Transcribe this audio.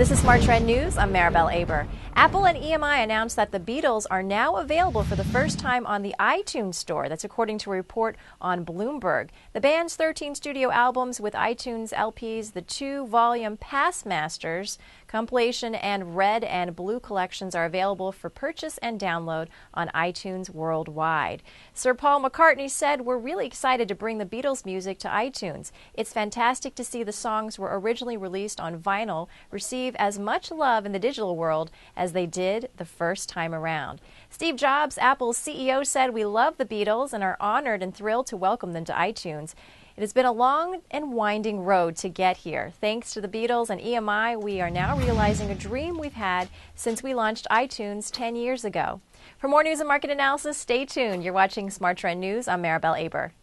This is Smart Trend News. I'm Maribel Aber. Apple and EMI announced that the Beatles are now available for the first time on the iTunes Store. That's according to a report on Bloomberg. The band's 13 studio albums with iTunes LPs, the 2-volume Passmasters compilation, and Red and Blue collections are available for purchase and download on iTunes worldwide. Sir Paul McCartney said, "We're really excited to bring the Beatles music to iTunes. It's fantastic to see the songs were originally released on vinyl receive as much love in the digital world as they did the first time around." Steve Jobs, Apple's CEO, said, "We love the Beatles and are honored and thrilled to welcome them to iTunes. It has been a long and winding road to get here. Thanks to the Beatles and EMI, we are now realizing a dream we've had since we launched iTunes 10 years ago." For more news and market analysis, stay tuned. You're watching Smart Trend News. I'm Maribel Aber.